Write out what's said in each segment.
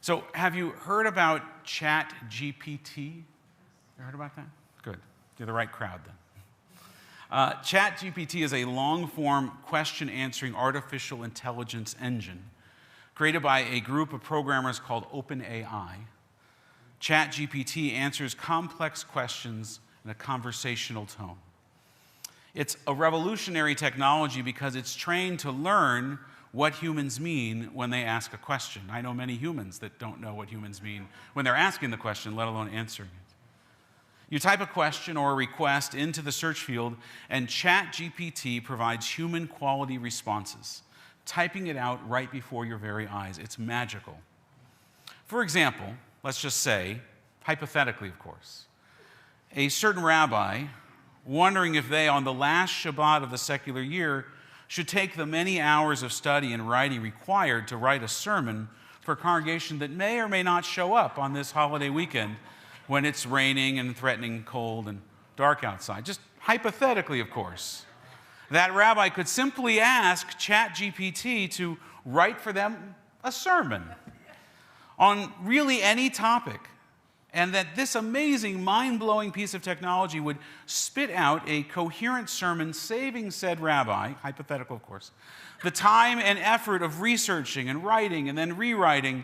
So have you heard about ChatGPT? You heard about that? Good. You're the right crowd then. ChatGPT is a long-form question-answering artificial intelligence engine created by a group of programmers called OpenAI. ChatGPT answers complex questions in a conversational tone. It's a revolutionary technology because it's trained to learn what humans mean when they ask a question. I know many humans that don't know what humans mean when they're asking the question, let alone answering it. You type a question or a request into the search field, and ChatGPT provides human-quality responses, typing it out right before your very eyes. It's magical. For example, let's just say, hypothetically, of course, a certain rabbi wondering if they, on the last Shabbat of the secular year, should take the many hours of study and writing required to write a sermon for a congregation that may or may not show up on this holiday weekend when it's raining and threatening cold and dark outside. Just hypothetically, of course. That rabbi could simply ask ChatGPT to write for them a sermon on really any topic, and that this amazing, mind-blowing piece of technology would spit out a coherent sermon, saving said rabbi, hypothetical of course, the time and effort of researching and writing and then rewriting,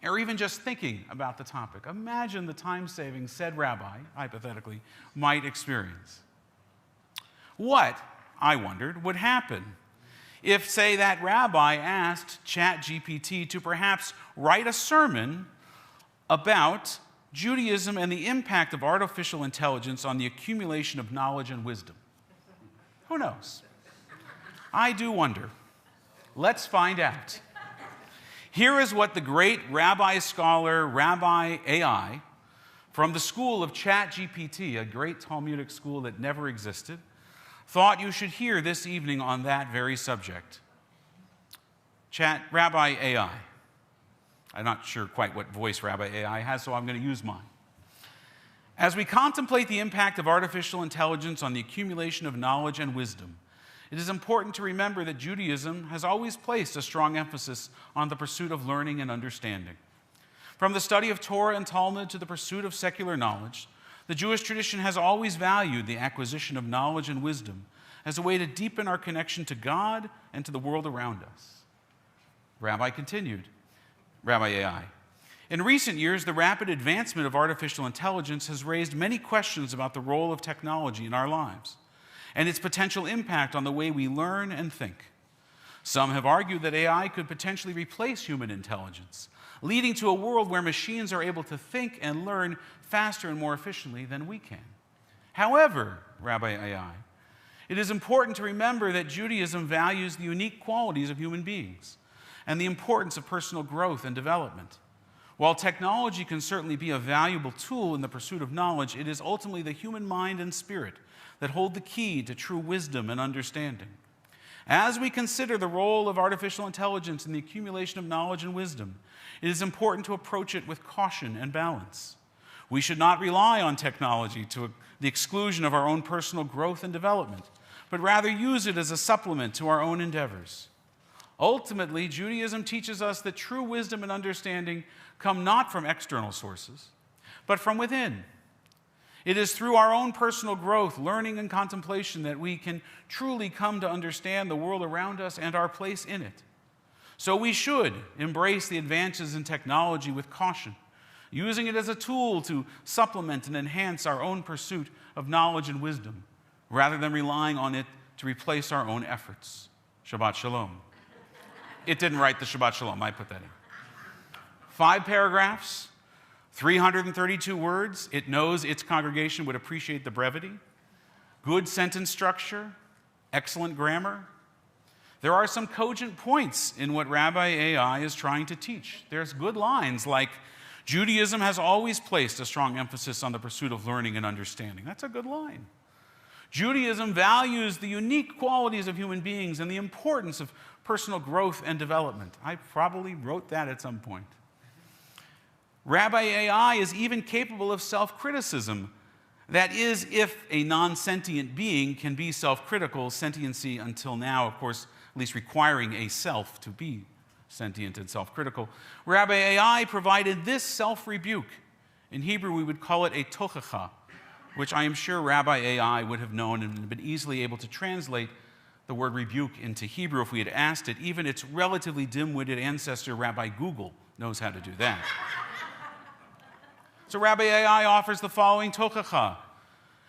or even just thinking about the topic. Imagine the time saving said rabbi, hypothetically, might experience. What, I wondered, would happen if, say, that rabbi asked ChatGPT to perhaps write a sermon about Judaism and the impact of artificial intelligence on the accumulation of knowledge and wisdom? Who knows? I do wonder. Let's find out. Here is what the great rabbi scholar, Rabbi A.I, from the school of ChatGPT, a great Talmudic school that never existed, thought you should hear this evening on that very subject. Rabbi A.I. I'm not sure quite what voice Rabbi A.I. has, so I'm going to use mine. As we contemplate the impact of artificial intelligence on the accumulation of knowledge and wisdom, it is important to remember that Judaism has always placed a strong emphasis on the pursuit of learning and understanding. From the study of Torah and Talmud to the pursuit of secular knowledge, the Jewish tradition has always valued the acquisition of knowledge and wisdom as a way to deepen our connection to God and to the world around us. Rabbi continued, Rabbi A.I. In recent years, the rapid advancement of artificial intelligence has raised many questions about the role of technology in our lives and its potential impact on the way we learn and think. Some have argued that AI could potentially replace human intelligence, leading to a world where machines are able to think and learn faster and more efficiently than we can. However, Rabbi A.I., it is important to remember that Judaism values the unique qualities of human beings and the importance of personal growth and development. While technology can certainly be a valuable tool in the pursuit of knowledge, it is ultimately the human mind and spirit that hold the key to true wisdom and understanding. As we consider the role of artificial intelligence in the accumulation of knowledge and wisdom, it is important to approach it with caution and balance. We should not rely on technology to the exclusion of our own personal growth and development, but rather use it as a supplement to our own endeavors. Ultimately, Judaism teaches us that true wisdom and understanding come not from external sources, but from within. It is through our own personal growth, learning, and contemplation that we can truly come to understand the world around us and our place in it. So we should embrace the advances in technology with caution, using it as a tool to supplement and enhance our own pursuit of knowledge and wisdom, rather than relying on it to replace our own efforts. Shabbat Shalom. It didn't write the Shabbat Shalom, I put that in. 5 paragraphs, 332 words. It knows its congregation would appreciate the brevity. Good sentence structure, excellent grammar. There are some cogent points in what Rabbi A.I. is trying to teach. There's good lines like, Judaism has always placed a strong emphasis on the pursuit of learning and understanding. That's a good line. Judaism values the unique qualities of human beings and the importance of personal growth and development. I probably wrote that at some point. Rabbi A.I. is even capable of self-criticism. That is, if a non-sentient being can be self-critical, sentiency until now, of course, at least requiring a self to be sentient and self-critical, Rabbi A.I. provided this self-rebuke. In Hebrew, we would call it a tochacha, which I am sure Rabbi A.I. would have known and been easily able to translate the word rebuke into Hebrew if we had asked it. Even its relatively dim-witted ancestor, Rabbi Google, knows how to do that. So Rabbi A.I. offers the following tochacha.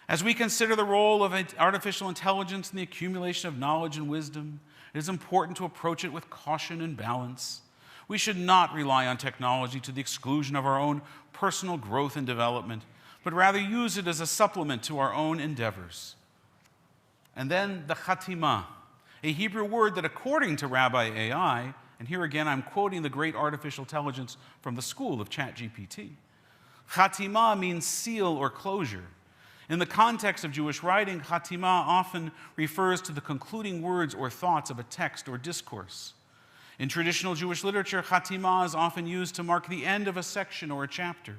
As we consider the role of artificial intelligence in the accumulation of knowledge and wisdom, it is important to approach it with caution and balance. We should not rely on technology to the exclusion of our own personal growth and development, but rather use it as a supplement to our own endeavors. And then the chatima, a Hebrew word that according to Rabbi A.I., and here again I'm quoting the great artificial intelligence from the school of ChatGPT, chatima means seal or closure. In the context of Jewish writing, chatima often refers to the concluding words or thoughts of a text or discourse. In traditional Jewish literature, chatima is often used to mark the end of a section or a chapter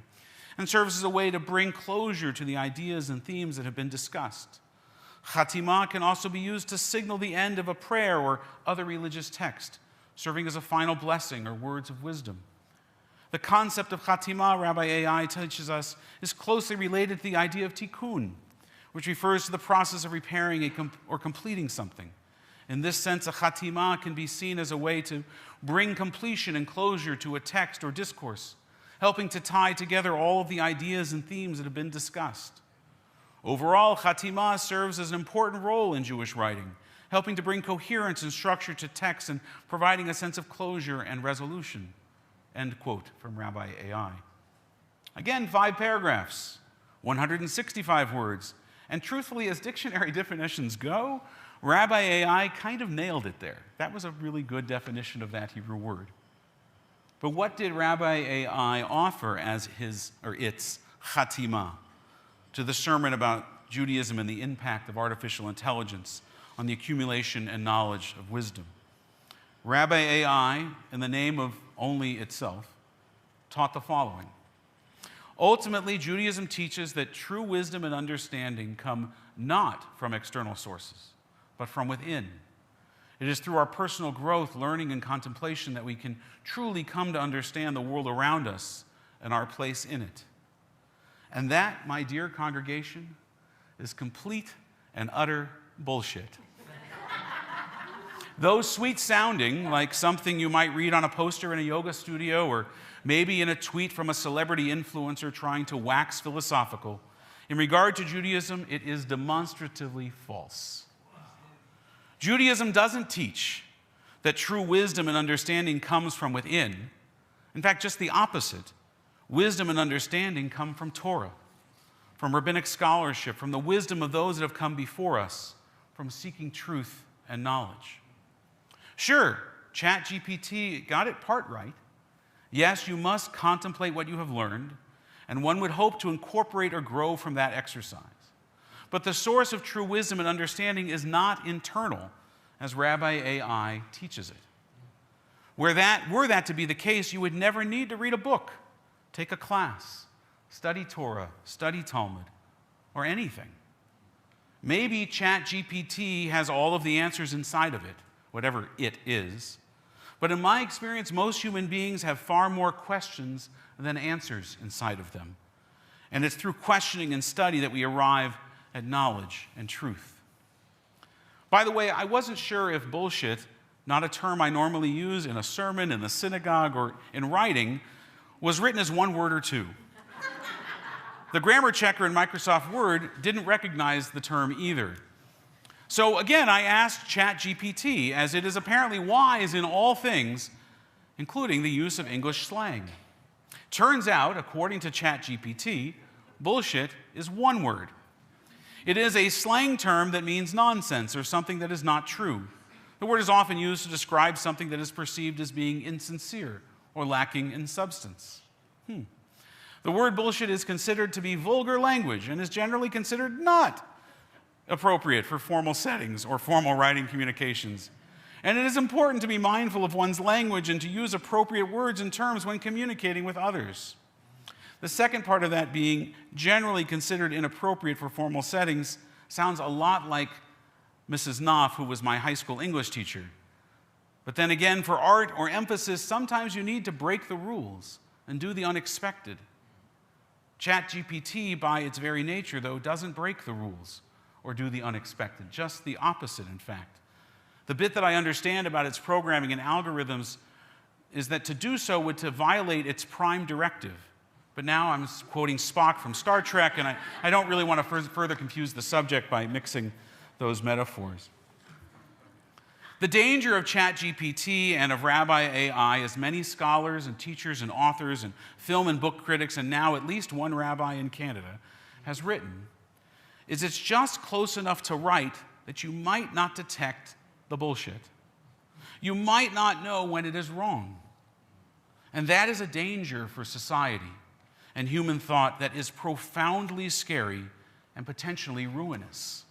and serves as a way to bring closure to the ideas and themes that have been discussed. Chatima can also be used to signal the end of a prayer or other religious text, serving as a final blessing or words of wisdom. The concept of chatima, Rabbi A.I. teaches us, is closely related to the idea of tikkun, which refers to the process of repairing or completing something. In this sense, a chatima can be seen as a way to bring completion and closure to a text or discourse, helping to tie together all of the ideas and themes that have been discussed. Overall, chatima serves as an important role in Jewish writing, helping to bring coherence and structure to text and providing a sense of closure and resolution. End quote from Rabbi A.I. Again, 5 paragraphs, 165 words, and truthfully, as dictionary definitions go, Rabbi A.I. kind of nailed it there. That was a really good definition of that Hebrew word. But what did Rabbi A.I. offer as its chatima to the sermon about Judaism and the impact of artificial intelligence on the accumulation and knowledge of wisdom? Rabbi A.I., in the name of only itself, taught the following. Ultimately, Judaism teaches that true wisdom and understanding come not from external sources, but from within. It is through our personal growth, learning, and contemplation that we can truly come to understand the world around us and our place in it. And that, my dear congregation, is complete and utter bullshit. Though sweet sounding, like something you might read on a poster in a yoga studio or maybe in a tweet from a celebrity influencer trying to wax philosophical, in regard to Judaism, it is demonstratively false. Judaism doesn't teach that true wisdom and understanding comes from within. In fact, just the opposite. Wisdom and understanding come from Torah, from rabbinic scholarship, from the wisdom of those that have come before us, from seeking truth and knowledge. Sure, ChatGPT got it part right. Yes, you must contemplate what you have learned, and one would hope to incorporate or grow from that exercise. But the source of true wisdom and understanding is not internal, as Rabbi A.I. teaches it. Were that to be the case, you would never need to read a book, take a class, study Torah, study Talmud, or anything. Maybe ChatGPT has all of the answers inside of it, whatever it is. But in my experience, most human beings have far more questions than answers inside of them. And it's through questioning and study that we arrive at knowledge and truth. By the way, I wasn't sure if bullshit, not a term I normally use in a sermon, in the synagogue, or in writing, was written as one word or two. The grammar checker in Microsoft Word didn't recognize the term either. So again, I asked ChatGPT, as it is apparently wise in all things, including the use of English slang. Turns out, according to ChatGPT, bullshit is one word. It is a slang term that means nonsense or something that is not true. The word is often used to describe something that is perceived as being insincere or lacking in substance. The word bullshit is considered to be vulgar language and is generally considered not appropriate for formal settings or formal writing communications. And it is important to be mindful of one's language and to use appropriate words and terms when communicating with others. The second part of that, being generally considered inappropriate for formal settings, sounds a lot like Mrs. Knopf, who was my high school English teacher. But then again, for art or emphasis, sometimes you need to break the rules and do the unexpected. ChatGPT, by its very nature, though, doesn't break the rules or do the unexpected, just the opposite, in fact. The bit that I understand about its programming and algorithms is that to do so would to violate its prime directive. But now I'm quoting Spock from Star Trek, and I don't really want to further confuse the subject by mixing those metaphors. The danger of ChatGPT and of Rabbi A.I, as many scholars and teachers and authors and film and book critics, and now at least one rabbi in Canada, has written, is it's just close enough to right that you might not detect the bullshit. You might not know when it is wrong. And that is a danger for society and human thought that is profoundly scary and potentially ruinous.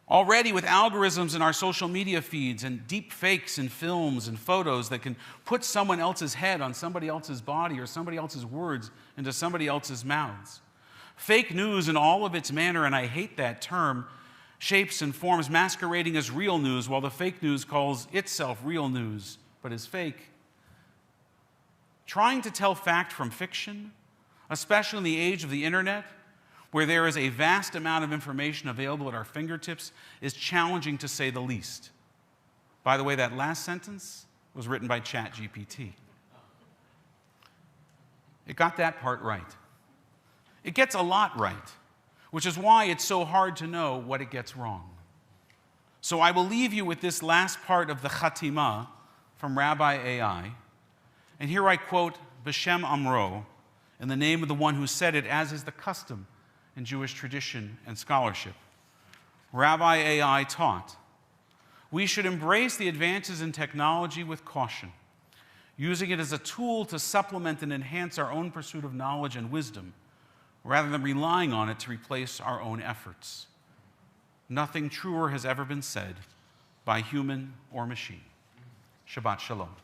Already, with algorithms in our social media feeds and deep fakes in films and photos that can put someone else's head on somebody else's body or somebody else's words into somebody else's mouths. Fake news in all of its manner, and I hate that term, shapes and forms masquerading as real news while the fake news calls itself real news, but is fake. Trying to tell fact from fiction, especially in the age of the internet, where there is a vast amount of information available at our fingertips, is challenging to say the least. By the way, that last sentence was written by ChatGPT. It got that part right. It gets a lot right, which is why it's so hard to know what it gets wrong. So I will leave you with this last part of the Chatima from Rabbi A.I. And here I quote B'Shem Amro, in the name of the one who said it, as is the custom in Jewish tradition and scholarship. Rabbi A.I. taught, we should embrace the advances in technology with caution, using it as a tool to supplement and enhance our own pursuit of knowledge and wisdom, rather than relying on it to replace our own efforts. Nothing truer has ever been said by human or machine. Shabbat Shalom.